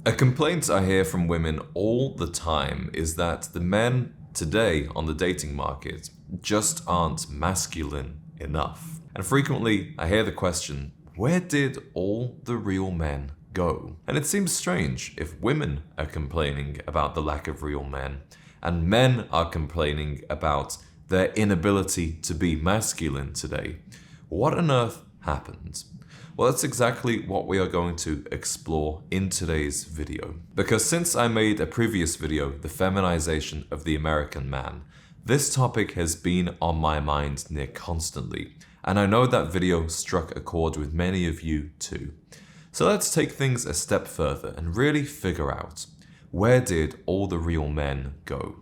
A complaint I hear from women all the time is that the men today on the dating market just aren't masculine enough. And frequently I hear the question, where did all the real men go? And it seems strange if women are complaining about the lack of real men and men are complaining about their inability to be masculine today. What on earth happened? Well, that's exactly what we are going to explore in today's video. Because since I made a previous video, The Feminization of the American Man, this topic has been on my mind near constantly, and I know that video struck a chord with many of you too. So let's take things a step further and really figure out, where did all the real men go?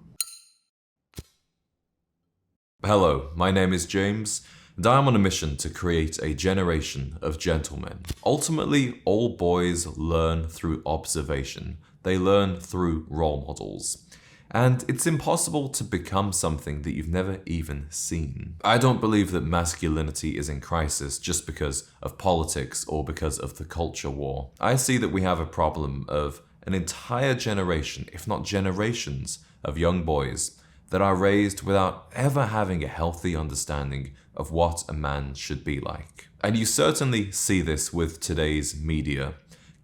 Hello, my name is James, and I'm on a mission to create a generation of gentlemen. Ultimately, all boys learn through observation. They learn through role models. And it's impossible to become something that you've never even seen. I don't believe that masculinity is in crisis just because of politics or because of the culture war. I see that we have a problem of an entire generation, if not generations, of young boys that are raised without ever having a healthy understanding of what a man should be like. And you certainly see this with today's media.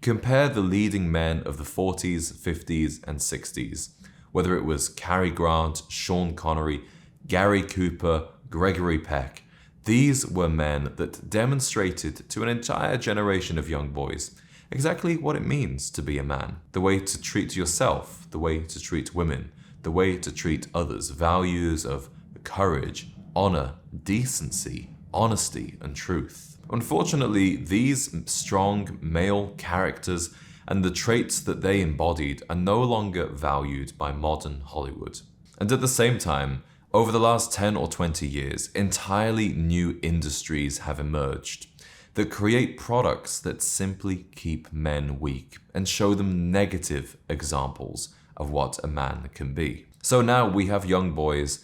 Compare the leading men of the 40s, 50s, and 60s, whether it was Cary Grant, Sean Connery, Gary Cooper, Gregory Peck. These were men that demonstrated to an entire generation of young boys exactly what it means to be a man, the way to treat yourself, the way to treat women, the way to treat others, values of courage, honor, decency, honesty, and truth. Unfortunately, these strong male characters and the traits that they embodied are no longer valued by modern Hollywood. And at the same time, over the last 10 or 20 years, entirely new industries have emerged that create products that simply keep men weak and show them negative examples of what a man can be. So now we have young boys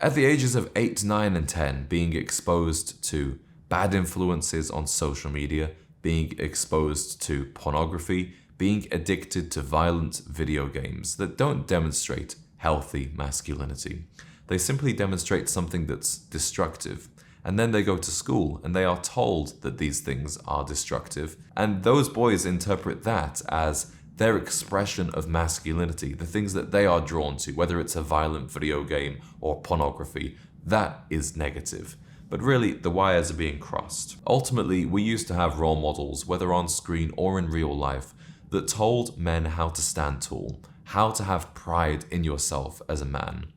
at the ages of 8, 9, and 10 being exposed to bad influences on social media, being exposed to pornography, being addicted to violent video games that don't demonstrate healthy masculinity. They simply demonstrate something that's destructive. And then they go to school and they are told that these things are destructive. And those boys interpret that as their expression of masculinity, the things that they are drawn to, whether it's a violent video game or pornography, that is negative. But really, the wires are being crossed. Ultimately, we used to have role models, whether on screen or in real life, that told men how to stand tall, how to have pride in yourself as a man.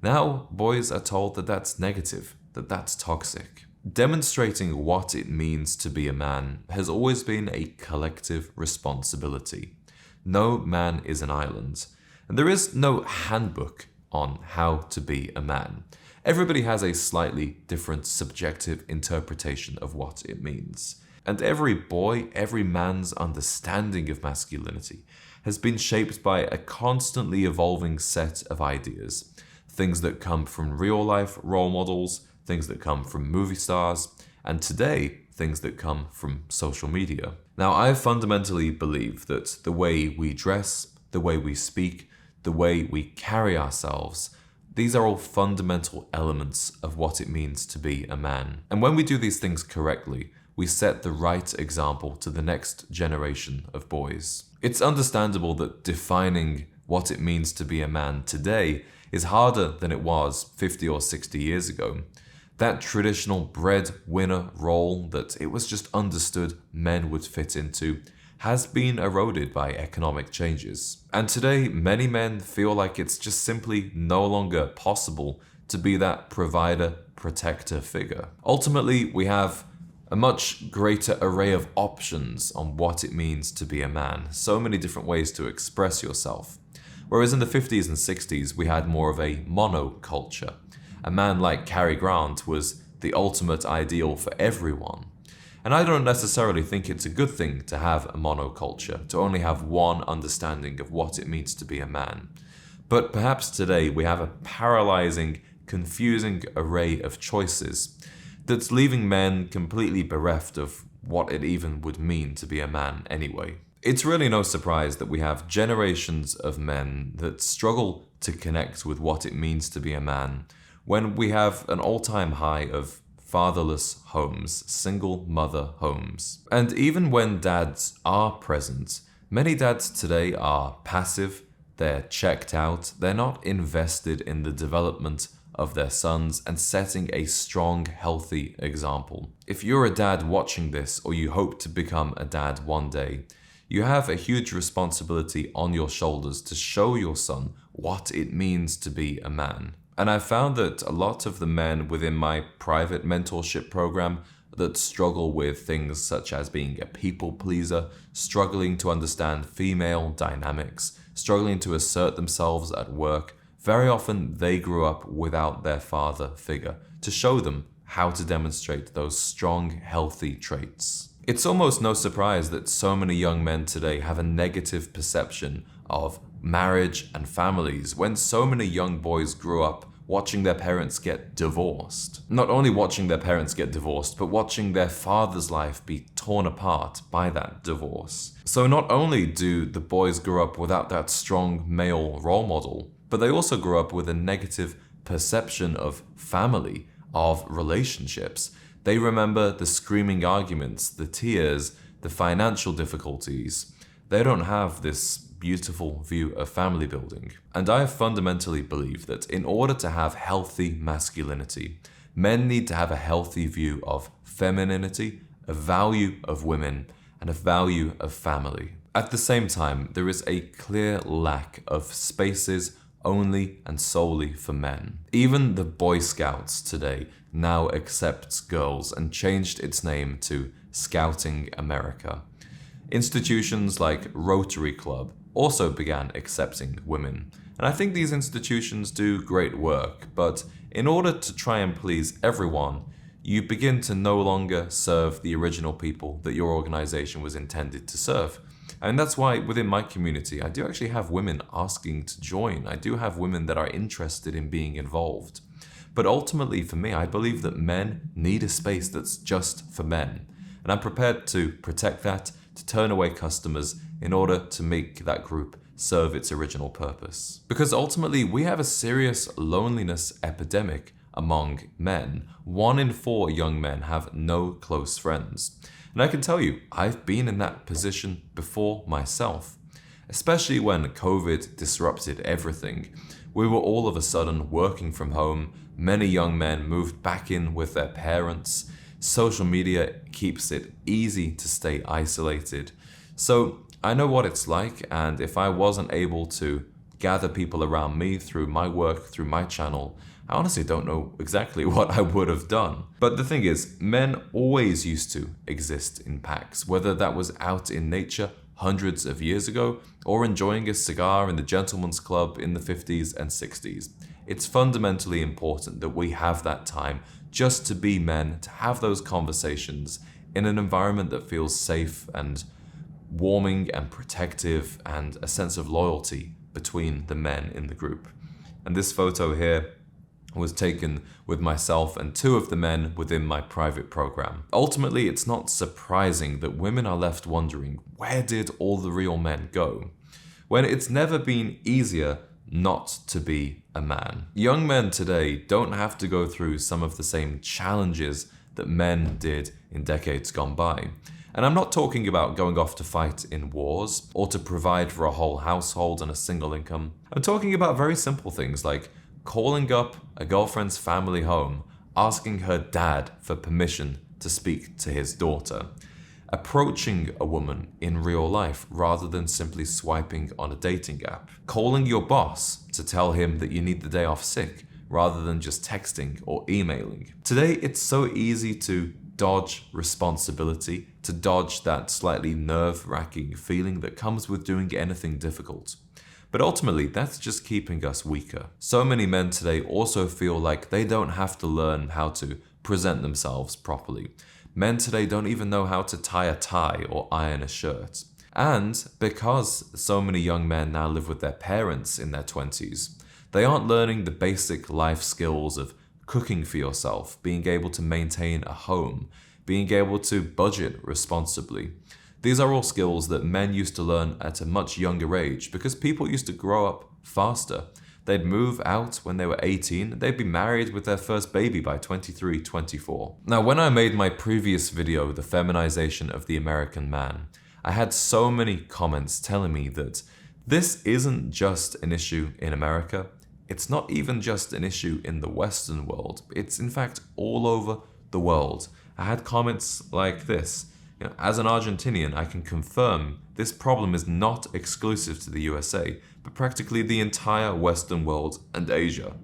Now, boys are told that that's negative, that that's toxic. Demonstrating what it means to be a man has always been a collective responsibility. No man is an island, and there is no handbook on how to be a man. Everybody has a slightly different subjective interpretation of what it means. And every boy, every man's understanding of masculinity has been shaped by a constantly evolving set of ideas. Things that come from real life role models, things that come from movie stars, and today, things that come from social media. Now, I fundamentally believe that the way we dress, the way we speak, the way we carry ourselves, these are all fundamental elements of what it means to be a man. And when we do these things correctly, we set the right example to the next generation of boys. It's understandable that defining what it means to be a man today is harder than it was 50 or 60 years ago. That traditional breadwinner role that it was just understood men would fit into has been eroded by economic changes. And today, many men feel like it's just simply no longer possible to be that provider, protector figure. Ultimately, we have a much greater array of options on what it means to be a man. So many different ways to express yourself. Whereas in the 50s and 60s, we had more of a monoculture. A man like Cary Grant was the ultimate ideal for everyone. And I don't necessarily think it's a good thing to have a monoculture, to only have one understanding of what it means to be a man. But perhaps today we have a paralyzing, confusing array of choices that's leaving men completely bereft of what it even would mean to be a man anyway. It's really no surprise that we have generations of men that struggle to connect with what it means to be a man when we have an all-time high of fatherless homes, single mother homes. And even when dads are present, many dads today are passive, they're checked out, they're not invested in the development of their sons and setting a strong, healthy example. If you're a dad watching this, or you hope to become a dad one day, you have a huge responsibility on your shoulders to show your son what it means to be a man. And I found that a lot of the men within my private mentorship program that struggle with things such as being a people pleaser, struggling to understand female dynamics, struggling to assert themselves at work, very often they grew up without their father figure to show them how to demonstrate those strong, healthy traits. It's almost no surprise that so many young men today have a negative perception of marriage and families when so many young boys grew up watching their parents get divorced. Not only watching their parents get divorced, but watching their father's life be torn apart by that divorce. So not only do the boys grow up without that strong male role model, but they also grew up with a negative perception of family, of relationships. They remember the screaming arguments, the tears, the financial difficulties. They don't have this beautiful view of family building. And I fundamentally believe that in order to have healthy masculinity, men need to have a healthy view of femininity, a value of women, and a value of family. At the same time, there is a clear lack of spaces only and solely for men. Even the Boy Scouts today now accepts girls and changed its name to Scouting America. Institutions like Rotary Club also began accepting women. And I think these institutions do great work, but in order to try and please everyone, you begin to no longer serve the original people that your organization was intended to serve. And that's why within my community, I do actually have women asking to join. I do have women that are interested in being involved. But ultimately for me, I believe that men need a space that's just for men. And I'm prepared to protect that, to turn away customers in order to make that group serve its original purpose. Because ultimately we have a serious loneliness epidemic among men. 1 in 4 young men have no close friends. And I can tell you, I've been in that position before myself, especially when COVID disrupted everything. We were all of a sudden working from home. Many young men moved back in with their parents. Social media keeps it easy to stay isolated. So I know what it's like, and if I wasn't able to gather people around me through my work, through my channel, I honestly don't know exactly what I would have done. But the thing is, men always used to exist in packs, whether that was out in nature hundreds of years ago or enjoying a cigar in the gentleman's club in the 50s and 60s. It's fundamentally important that we have that time just to be men, to have those conversations in an environment that feels safe and warming and protective, and a sense of loyalty between the men in the group. And this photo here was taken with myself and 2 of the men within my private program. Ultimately, it's not surprising that women are left wondering, where did all the real men go? When it's never been easier not to be a man. Young men today don't have to go through some of the same challenges that men did in decades gone by. And I'm not talking about going off to fight in wars or to provide for a whole household and a single income. I'm talking about very simple things like calling up a girlfriend's family home, asking her dad for permission to speak to his daughter, approaching a woman in real life rather than simply swiping on a dating app, calling your boss to tell him that you need the day off sick rather than just texting or emailing. Today, it's so easy to dodge responsibility, to dodge that slightly nerve-wracking feeling that comes with doing anything difficult. But ultimately, that's just keeping us weaker. So many men today also feel like they don't have to learn how to present themselves properly. Men today don't even know how to tie a tie or iron a shirt. And because so many young men now live with their parents in their 20s, they aren't learning the basic life skills of cooking for yourself, being able to maintain a home, being able to budget responsibly. These are all skills that men used to learn at a much younger age because people used to grow up faster. They'd move out when they were 18, they'd be married with their first baby by 23, 24. Now, when I made my previous video, The Feminization of the American Man, I had so many comments telling me that this isn't just an issue in America, it's not even just an issue in the Western world, it's in fact all over the world. I had comments like this. As an Argentinian, I can confirm this problem is not exclusive to the USA, but practically the entire Western world and Asia.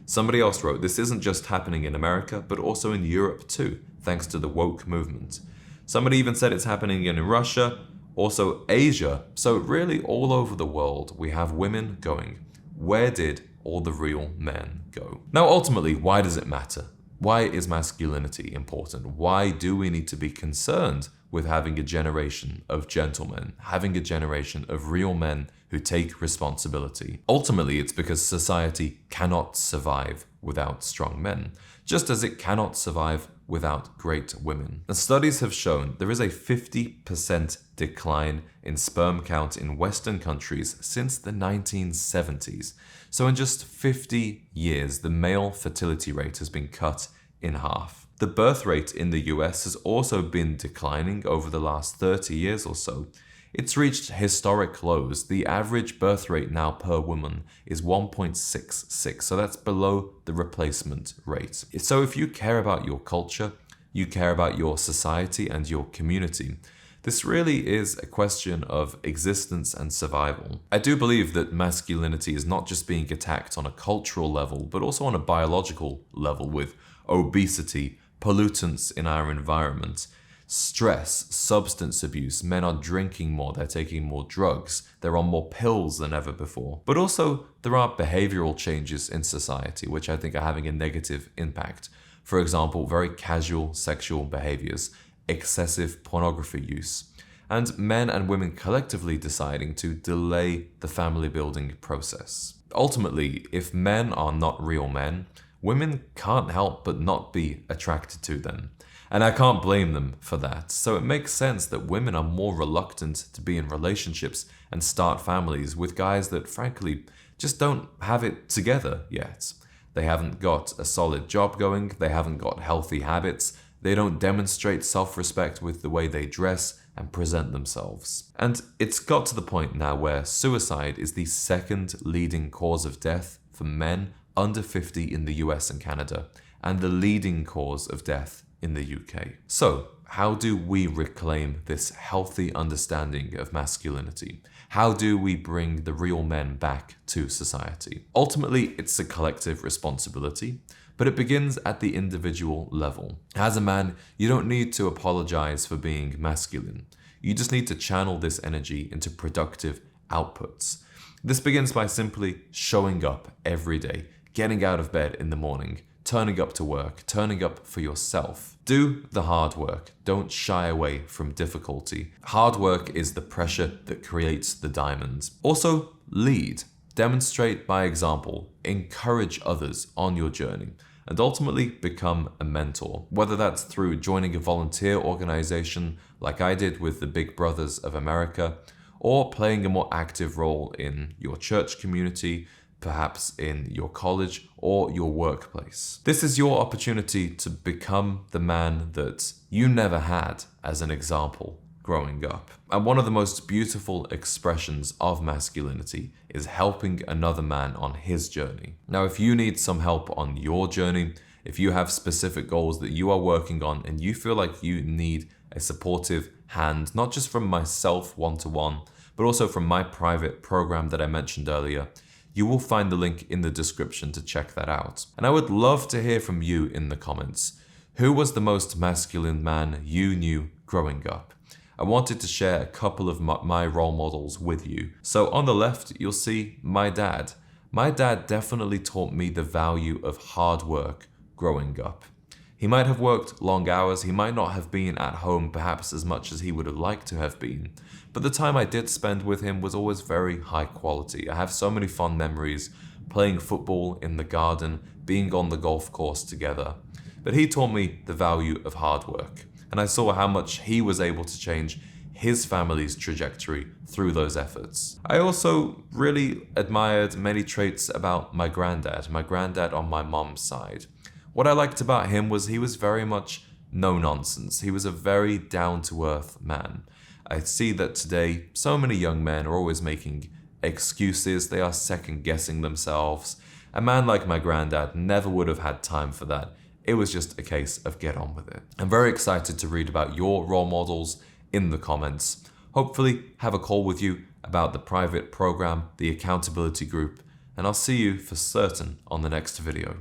Somebody else wrote, this isn't just happening in America, but also in Europe too, thanks to the woke movement. Somebody even said it's happening in Russia, also Asia, so really all over the world we have women going, where did all the real men go? Now ultimately, why does it matter? Why is masculinity important? Why do we need to be concerned with having a generation of gentlemen, having a generation of real men who take responsibility? Ultimately, it's because society cannot survive without strong men, just as it cannot survive without great women. The studies have shown there is a 50% decline in sperm count in Western countries since the 1970s. So in just 50 years, the male fertility rate has been cut in half. The birth rate in the US has also been declining over the last 30 years or so. It's reached historic lows. The average birth rate now per woman is 1.66, so that's below the replacement rate. So if you care about your culture, you care about your society and your community, this really is a question of existence and survival. I do believe that masculinity is not just being attacked on a cultural level, but also on a biological level with obesity, pollutants in our environment, stress, substance abuse. Men are drinking more, they're taking more drugs, they're on more pills than ever before. But also, there are behavioral changes in society which I think are having a negative impact. For example, very casual sexual behaviors, excessive pornography use, and men and women collectively deciding to delay the family building process. Ultimately, if men are not real men, women can't help but not be attracted to them. And I can't blame them for that. So it makes sense that women are more reluctant to be in relationships and start families with guys that frankly just don't have it together yet. They haven't got a solid job going, they haven't got healthy habits, they don't demonstrate self-respect with the way they dress and present themselves. And it's got to the point now where suicide is the second leading cause of death for men under 50 in the US and Canada, and the leading cause of death in the UK. So, how do we reclaim this healthy understanding of masculinity? How do we bring the real men back to society? Ultimately, it's a collective responsibility, but it begins at the individual level. As a man, you don't need to apologize for being masculine. You just need to channel this energy into productive outputs. This begins by simply showing up every day, getting out of bed in the morning, turning up to work, turning up for yourself. Do the hard work. Don't shy away from difficulty. Hard work is the pressure that creates the diamonds. Also, lead. Demonstrate by example. Encourage others on your journey. And ultimately become a mentor. Whether that's through joining a volunteer organization like I did with the Big Brothers of America, or playing a more active role in your church community, perhaps in your college or your workplace. This is your opportunity to become the man that you never had as an example growing up. And one of the most beautiful expressions of masculinity is helping another man on his journey. Now, if you need some help on your journey, if you have specific goals that you are working on and you feel like you need a supportive hand, not just from myself one-to-one, but also from my private program that I mentioned earlier, you will find the link in the description to check that out. And I would love to hear from you in the comments. Who was the most masculine man you knew growing up? I wanted to share a couple of my role models with you. So on the left, you'll see my dad. My dad definitely taught me the value of hard work growing up. He might have worked long hours, he might not have been at home perhaps as much as he would have liked to have been, but the time I did spend with him was always very high quality. I have so many fond memories, playing football in the garden, being on the golf course together. But he taught me the value of hard work, and I saw how much he was able to change his family's trajectory through those efforts. I also really admired many traits about my granddad on my mom's side. What I liked about him was he was very much no nonsense. He was a very down-to-earth man. I see that today so many young men are always making excuses, they are second-guessing themselves. A man like my granddad never would have had time for that. It was just a case of get on with it. I'm very excited to read about your role models in the comments. Hopefully have a call with you about the private program, the accountability group, and I'll see you for certain on the next video.